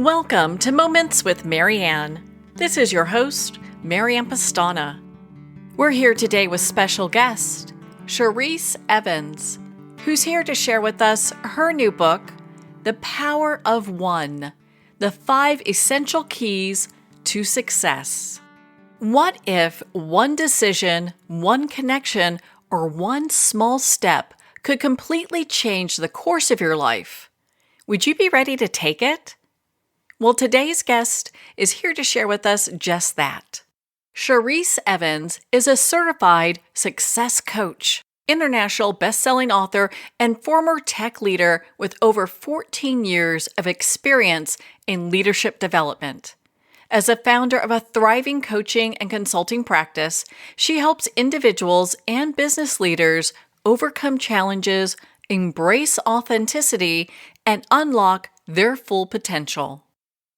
Welcome to Moments with Marianne. This is your host, Marianne Pastana. We're here today with special guest, Shareese Evans, who's here to share with us her new book, The Power of One, the 5 Essential Keys to Success. What if one decision, one connection, or one small step could completely change the course of your life? Would you be ready to take it? Well, today's guest is here to share with us just that. Shareese Evans is a certified success coach, international best-selling author, and former tech leader with over 14 years of experience in leadership development. As a founder of a thriving coaching and consulting practice, she helps individuals and business leaders overcome challenges, embrace authenticity, and unlock their full potential.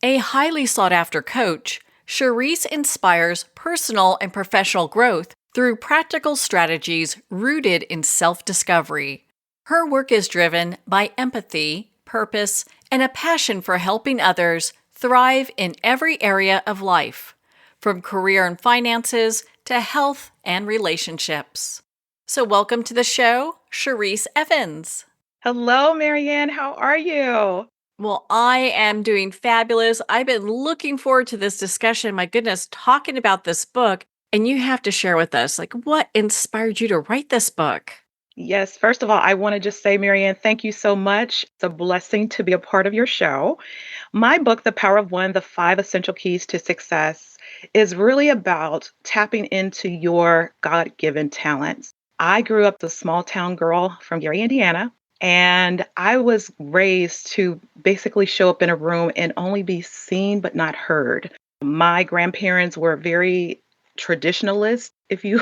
A highly sought-after coach, Shareese inspires personal and professional growth through practical strategies rooted in self-discovery. Her work is driven by empathy, purpose, and a passion for helping others thrive in every area of life, from career and finances to health and relationships. So welcome to the show, Shareese Evans. Hello, Marianne. How are you? Well, I am doing fabulous. I've been looking forward to this discussion. My goodness, talking about this book, and you have to share with us, what inspired you to write this book? Yes, first of all, I want to just say, Marianne, thank you so much. It's a blessing to be a part of your show. My book, The Power of One, the 5 Essential Keys to Success, is really about tapping into your God-given talents. I grew up a small town girl from Gary, Indiana, and I was raised to basically show up in a room and only be seen but not heard. My grandparents were very traditionalist, if you,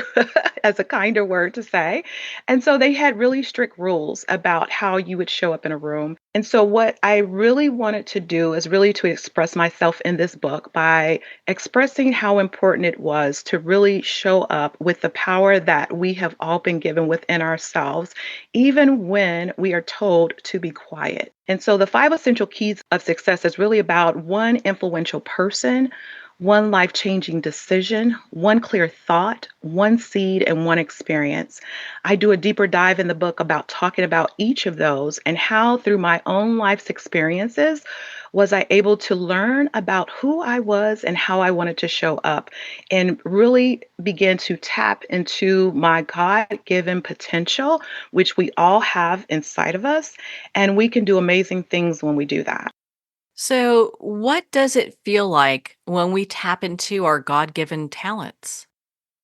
as a kinder word to say. And so they had really strict rules about how you would show up in a room. And so what I really wanted to do is really to express myself in this book by expressing how important it was to really show up with the power that we have all been given within ourselves, even when we are told to be quiet. And so the 5 essential keys of success is really about one influential person, one life changing decision, one clear thought, one seed, and one experience. I do a deeper dive in the book about talking about each of those and how, through my own life's experiences, was I able to learn about who I was and how I wanted to show up and really begin to tap into my God given potential, which we all have inside of us. And we can do amazing things when we do that. So, what does it feel like when we tap into our God given talents?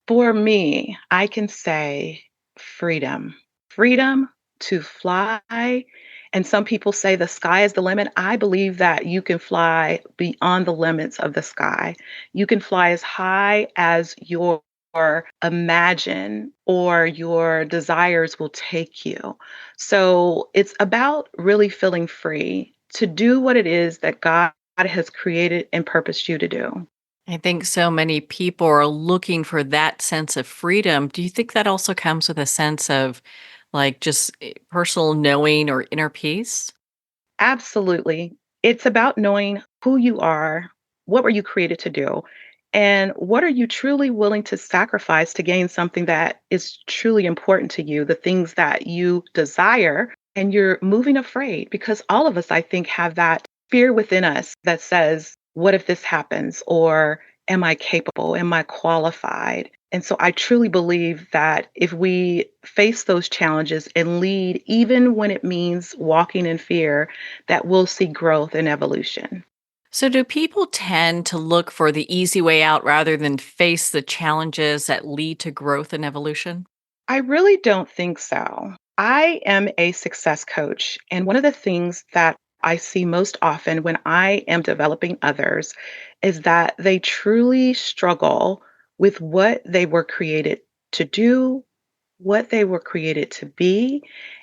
For me, I can say freedom. Freedom to fly. And some people say the sky is the limit. I believe that you can fly beyond the limits of the sky. You can fly as high as your imagine or your desires will take you. So it's about really feeling free to do what it is that God has created and purposed you to do. I think so many people are looking for that sense of freedom. Do you think that also comes with a sense of just personal knowing or inner peace? Absolutely. It's about knowing who you are, what were you created to do, and what are you truly willing to sacrifice to gain something that is truly important to you, the things that you desire, and you're moving afraid because all of us, I think, have that fear within us that says, what if this happens? Or am I capable? Am I qualified? And so I truly believe that if we face those challenges and lead, even when it means walking in fear, that we'll see growth and evolution. So, do people tend to look for the easy way out rather than face the challenges that lead to growth and evolution? I really don't think so. I am a success coach. And one of the things that I see most often when I am developing others is that they truly struggle with what they were created to do, what they were created to be,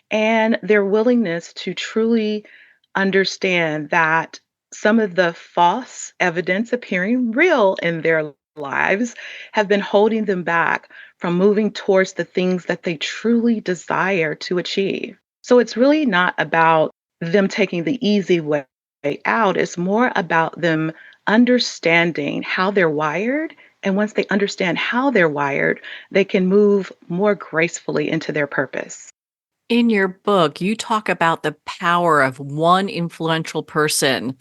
and their willingness to truly understand that some of the false evidence appearing real in their lives have been holding them back from moving towards the things that they truly desire to achieve. So it's really not about them taking the easy way out. It's more about them understanding how they're wired. And once they understand how they're wired, they can move more gracefully into their purpose. In your book, you talk about the power of one influential person.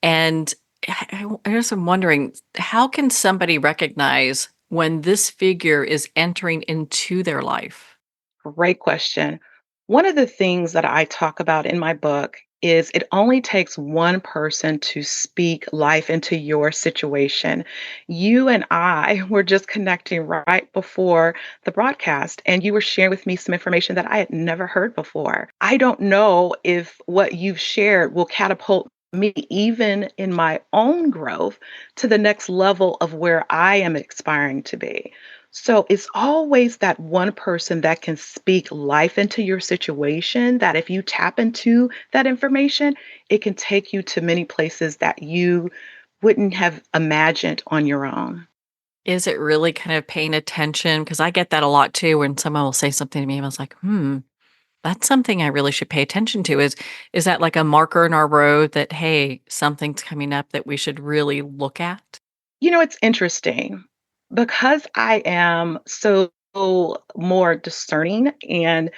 And I guess I'm wondering, how can somebody recognize when this figure is entering into their life? Great question. One of the things that I talk about in my book is it only takes one person to speak life into your situation. You and I were just connecting right before the broadcast, and you were sharing with me some information that I had never heard before. I don't know if what you've shared will catapult me, even in my own growth, to the next level of where I am aspiring to be. So it's always that one person that can speak life into your situation, that if you tap into that information, it can take you to many places that you wouldn't have imagined on your own. Is it really kind of paying attention? Because I get that a lot too when someone will say something to me, and I was like, that's something I really should pay attention to. Is that like a marker in our road that, hey, something's coming up that we should really look at? It's interesting because I am so more discerning and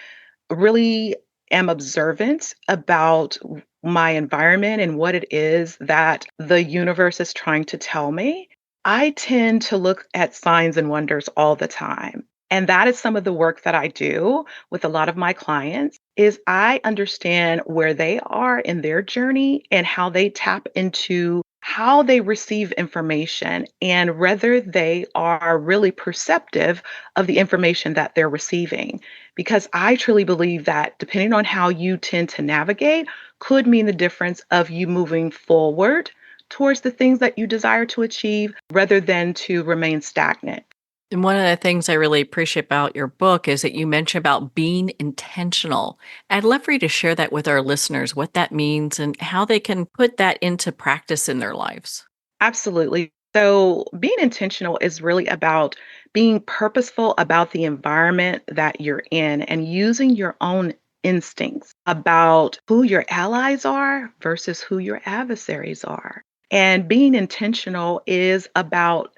really am observant about my environment and what it is that the universe is trying to tell me. I tend to look at signs and wonders all the time. And that is some of the work that I do with a lot of my clients is I understand where they are in their journey and how they tap into how they receive information and whether they are really perceptive of the information that they're receiving. Because I truly believe that depending on how you tend to navigate could mean the difference of you moving forward towards the things that you desire to achieve rather than to remain stagnant. And one of the things I really appreciate about your book is that you mention about being intentional. I'd love for you to share that with our listeners, what that means and how they can put that into practice in their lives. Absolutely. So, being intentional is really about being purposeful about the environment that you're in and using your own instincts about who your allies are versus who your adversaries are. And being intentional is about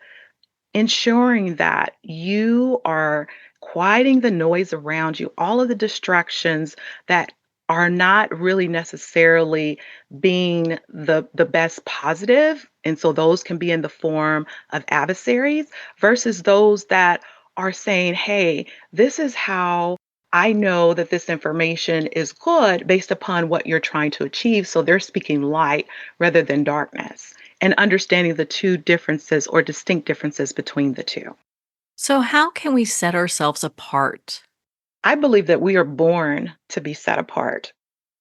ensuring that you are quieting the noise around you, all of the distractions that are not really necessarily being the best positive. And so those can be in the form of adversaries versus those that are saying, hey, this is how I know that this information is good based upon what you're trying to achieve. So they're speaking light rather than darkness and understanding the two differences or distinct differences between the two. So, how can we set ourselves apart? I believe that we are born to be set apart.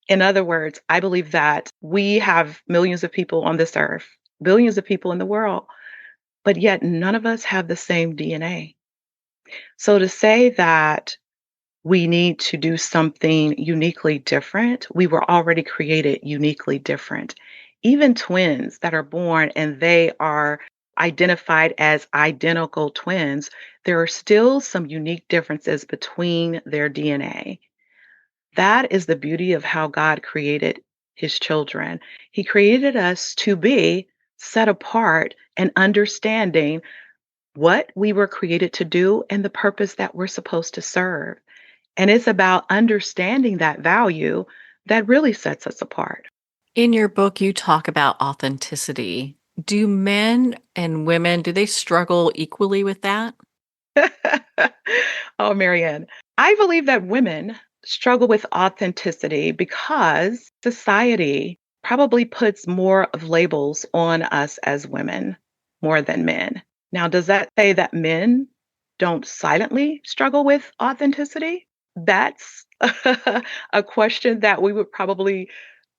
In other words, I believe that we have millions of people on this earth, billions of people in the world, but yet none of us have the same DNA. So to say that we need to do something uniquely different. We were already created uniquely different. Even twins that are born and they are identified as identical twins, there are still some unique differences between their DNA. That is the beauty of how God created his children. He created us to be set apart and understanding what we were created to do and the purpose that we're supposed to serve. And it's about understanding that value that really sets us apart. In your book, you talk about authenticity. Do men and women, do they struggle equally with that? Oh, Marianne, I believe that women struggle with authenticity because society probably puts more of labels on us as women more than men. Now, does that say that men don't silently struggle with authenticity? That's a question that we would probably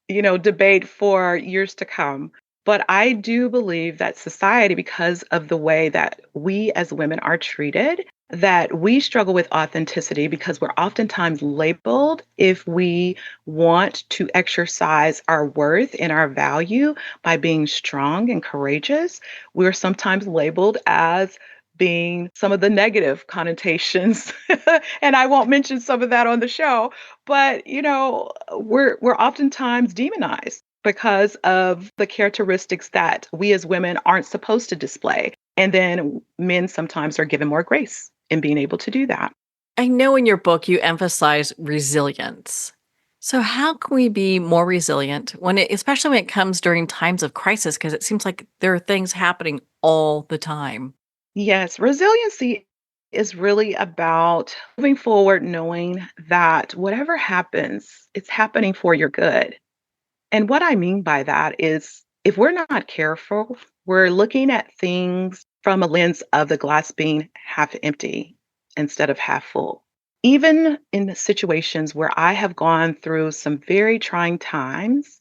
debate for years to come. But I do believe that society, because of the way that we as women are treated, that we struggle with authenticity because we're oftentimes labeled if we want to exercise our worth and our value by being strong and courageous. We're sometimes labeled as being some of the negative connotations. And I won't mention some of that on the show, but we're oftentimes demonized. because of the characteristics that we as women aren't supposed to display. And then men sometimes are given more grace in being able to do that. I know in your book you emphasize resilience. So, how can we be more resilient especially when it comes during times of crisis? Because it seems like there are things happening all the time. Yes, resiliency is really about moving forward, knowing that whatever happens, it's happening for your good. And what I mean by that is if we're not careful, we're looking at things from a lens of the glass being half empty instead of half full. Even in the situations where I have gone through some very trying times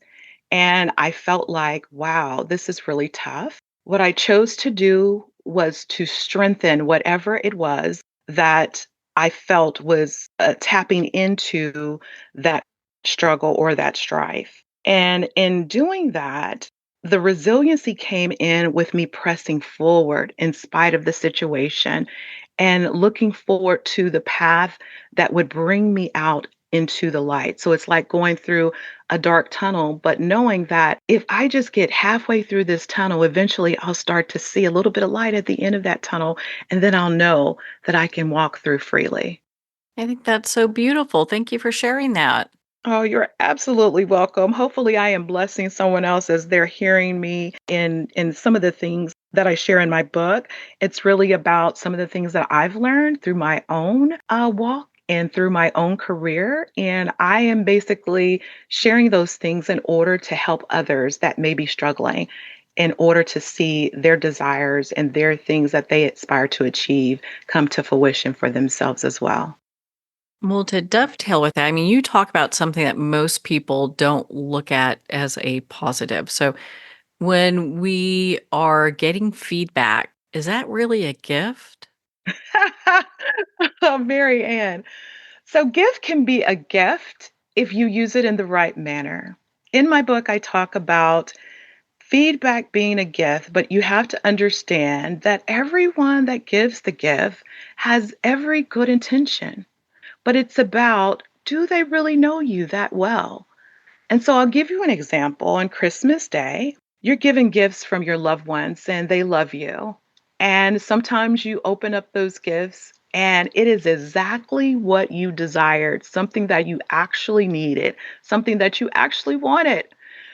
and I felt like, wow, this is really tough. What I chose to do was to strengthen whatever it was that I felt was tapping into that struggle or that strife. And in doing that, the resiliency came in with me pressing forward in spite of the situation and looking forward to the path that would bring me out into the light. So it's like going through a dark tunnel, but knowing that if I just get halfway through this tunnel, eventually I'll start to see a little bit of light at the end of that tunnel, and then I'll know that I can walk through freely. I think that's so beautiful. Thank you for sharing that. Oh, you're absolutely welcome. Hopefully, I am blessing someone else as they're hearing me in some of the things that I share in my book. It's really about some of the things that I've learned through my own walk and through my own career. And I am basically sharing those things in order to help others that may be struggling, in order to see their desires and their things that they aspire to achieve come to fruition for themselves as well. Well, to dovetail with that, I mean, you talk about something that most people don't look at as a positive. So, when we are getting feedback, is that really a gift? Oh, Mary Ann. So, gift can be a gift if you use it in the right manner. In my book, I talk about feedback being a gift, but you have to understand that everyone that gives the gift has every good intention. But it's about, do they really know you that well? And so I'll give you an example. On Christmas Day, you're giving gifts from your loved ones and they love you. And sometimes you open up those gifts and it is exactly what you desired, something that you actually needed, something that you actually wanted.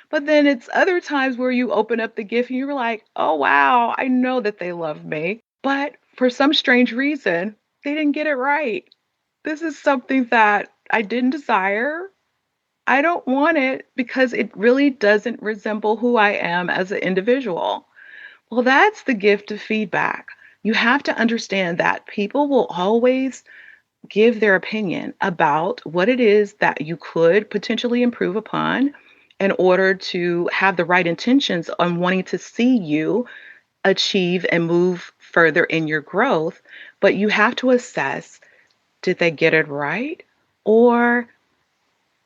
But then it's other times where you open up the gift and you're like, oh, wow, I know that they love me. But for some strange reason, they didn't get it right. This is something that I didn't desire. I don't want it because it really doesn't resemble who I am as an individual. Well, that's the gift of feedback. You have to understand that people will always give their opinion about what it is that you could potentially improve upon in order to have the right intentions on wanting to see you achieve and move further in your growth. But you have to assess, did they get it right? Or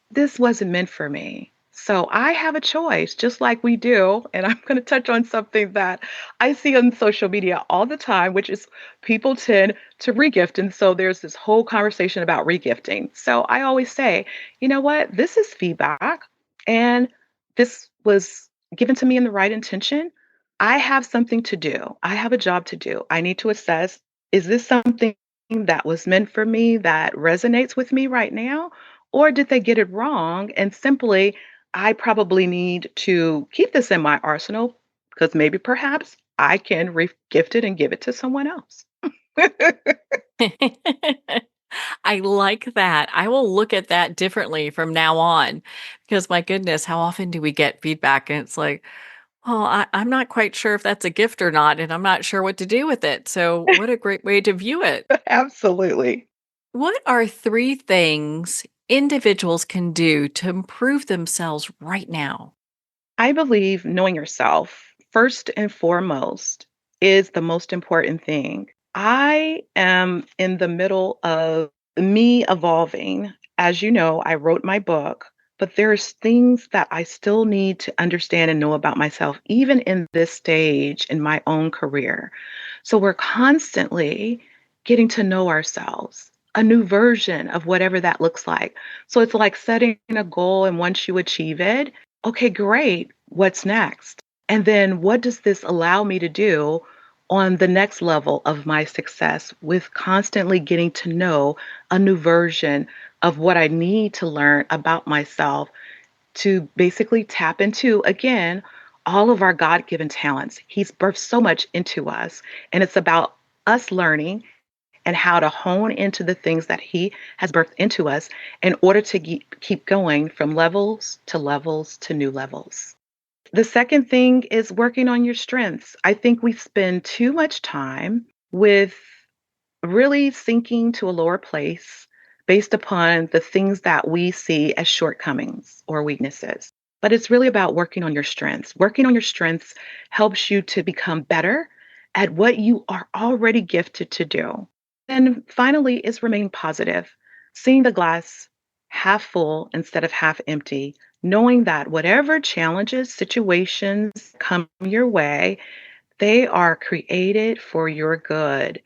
this wasn't meant for me. So I have a choice, just like we do. And I'm going to touch on something that I see on social media all the time, which is people tend to regift. And so there's this whole conversation about regifting. So I always say, you know what? This is feedback. And this was given to me in the right intention. I have something to do. I have a job to do. I need to assess, is this something that was meant for me that resonates with me right now? Or did they get it wrong? And simply, I probably need to keep this in my arsenal because maybe perhaps I can gift it and give it to someone else. I like that. I will look at that differently from now on because my goodness, how often do we get feedback? And it's like, well, I'm not quite sure if that's a gift or not, and I'm not sure what to do with it. So, what a great way to view it. Absolutely. What are three things individuals can do to improve themselves right now? I believe knowing yourself, first and foremost, is the most important thing. I am in the middle of me evolving. As you know, I wrote my book, but there's things that I still need to understand and know about myself, even in this stage in my own career. So we're constantly getting to know ourselves, a new version of whatever that looks like. So it's like setting a goal, and once you achieve it, Okay, great. What's next? And then what does this allow me to do on the next level of my success with constantly getting to know a new version of what I need to learn about myself to basically tap into, again, all of our God given talents. He's birthed so much into us, and it's about us learning and how to hone into the things that He has birthed into us in order to keep going from levels to new levels. The second thing is working on your strengths. I think we spend too much time with really sinking to a lower place based upon the things that we see as shortcomings or weaknesses. But it's really about working on your strengths. Working on your strengths helps you to become better at what you are already gifted to do. And finally, is remain positive, seeing the glass half full instead of half empty, knowing that whatever challenges, situations come your way, they are created for your good.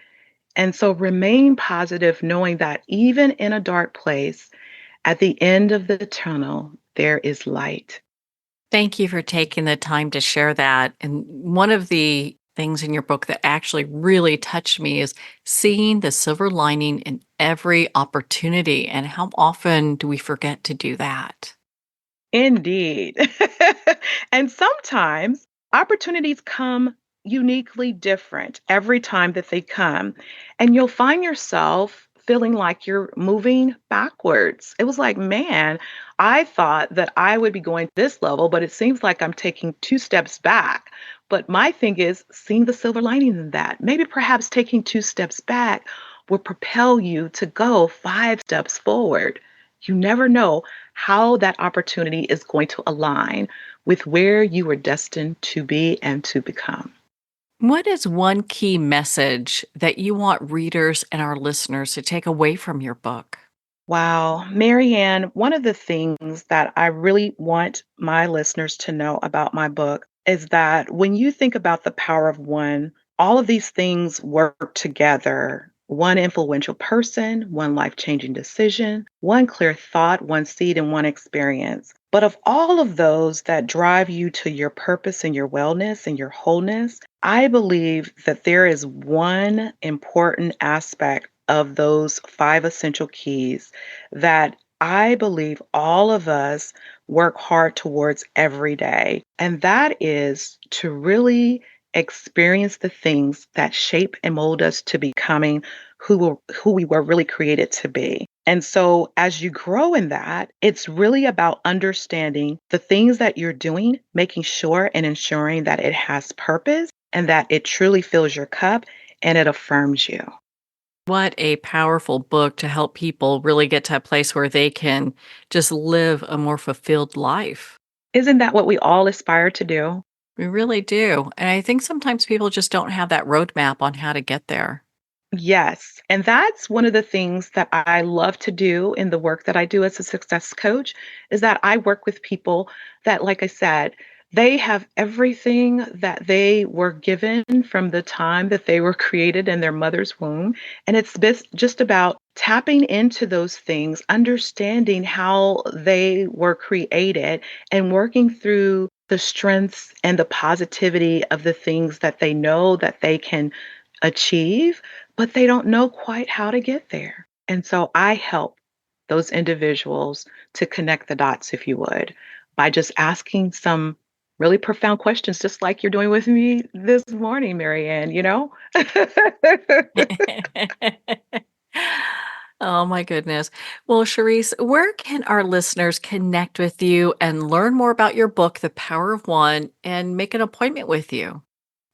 And so remain positive, knowing that even in a dark place, at the end of the tunnel, there is light. Thank you for taking the time to share that. And one of the things in your book that actually really touched me is seeing the silver lining in every opportunity. And how often do we forget to do that? Indeed. And sometimes opportunities come uniquely different every time that they come. And you'll find yourself feeling like you're moving backwards. It was like, man, I thought that I would be going this level, but it seems like I'm taking two steps back. But my thing is seeing the silver lining in that. Maybe perhaps taking two steps back will propel you to go five steps forward. You never know how that opportunity is going to align with where you were destined to be and to become. What is one key message that you want readers and our listeners to take away from your book? Wow, Marianne, one of the things that I really want my listeners to know about my book is that when you think about the power of one, all of these things work together. One influential person, one life changing decision, one clear thought, one seed, and one experience. But of all of those that drive you to your purpose and your wellness and your wholeness, I believe that there is one important aspect of those five essential keys that I believe all of us work hard towards every day. And that is to really experience the things that shape and mold us to becoming who we were really created to be. And so as you grow in that, it's really about understanding the things that you're doing, making sure and ensuring that it has purpose and that it truly fills your cup and it affirms you. What a powerful book to help people really get to a place where they can just live a more fulfilled life. Isn't that what we all aspire to do? We really do. And I think sometimes people just don't have that roadmap on how to get there. Yes. And that's one of the things that I love to do in the work that I do as a success coach is that I work with people that, like I said, they have everything that they were given from the time that they were created in their mother's womb. And it's just about tapping into those things, understanding how they were created, and working through the strengths and the positivity of the things that they know that they can achieve, but they don't know quite how to get there. And so I help those individuals to connect the dots, if you would, by just asking some really profound questions, just like you're doing with me this morning, Marianne, you know? Oh my goodness. Well, Charisse, where can our listeners connect with you and learn more about your book, The Power of One, and make an appointment with you?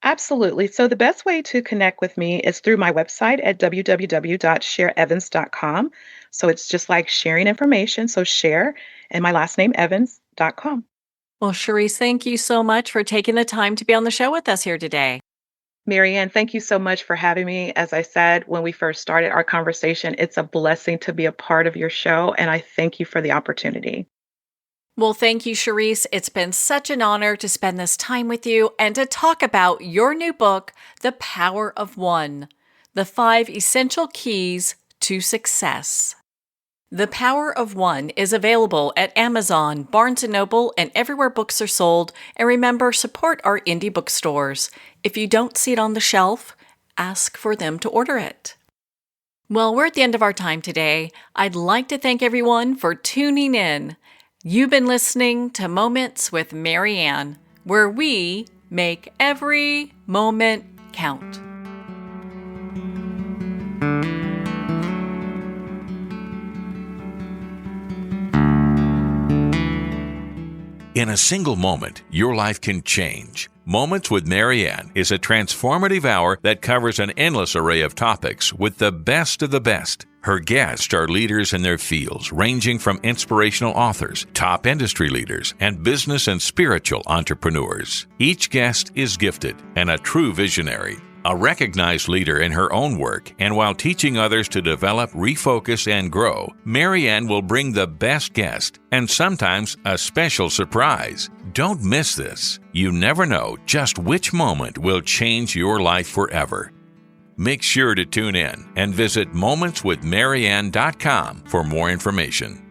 Absolutely. So the best way to connect with me is through my website at www.shareevans.com. So it's just like sharing information. So share and my last name, Evans.com. Well, Charisse, thank you so much for taking the time to be on the show with us here today. Marianne, thank you so much for having me. As I said when we first started our conversation, it's a blessing to be a part of your show, and I thank you for the opportunity. Well, thank you, Charisse. It's been such an honor to spend this time with you and to talk about your new book, The Power of One: The Five Essential Keys to Success. The Power of One is available at Amazon, Barnes & Noble, and everywhere books are sold. And remember, support our indie bookstores. If you don't see it on the shelf, ask for them to order it. Well, we're at the end of our time today. I'd like to thank everyone for tuning in. You've been listening to Moments with Mary Ann, where we make every moment count. In a single moment, your life can change. Moments with Mary Ann is a transformative hour that covers an endless array of topics with the best of the best. Her guests are leaders in their fields, ranging from inspirational authors, top industry leaders, and business and spiritual entrepreneurs. Each guest is gifted and a true visionary, a recognized leader in her own work, and while teaching others to develop, refocus, and grow, Mary Ann will bring the best guest and sometimes a special surprise. Don't miss this. You never know just which moment will change your life forever. Make sure to tune in and visit momentswithmaryann.com for more information.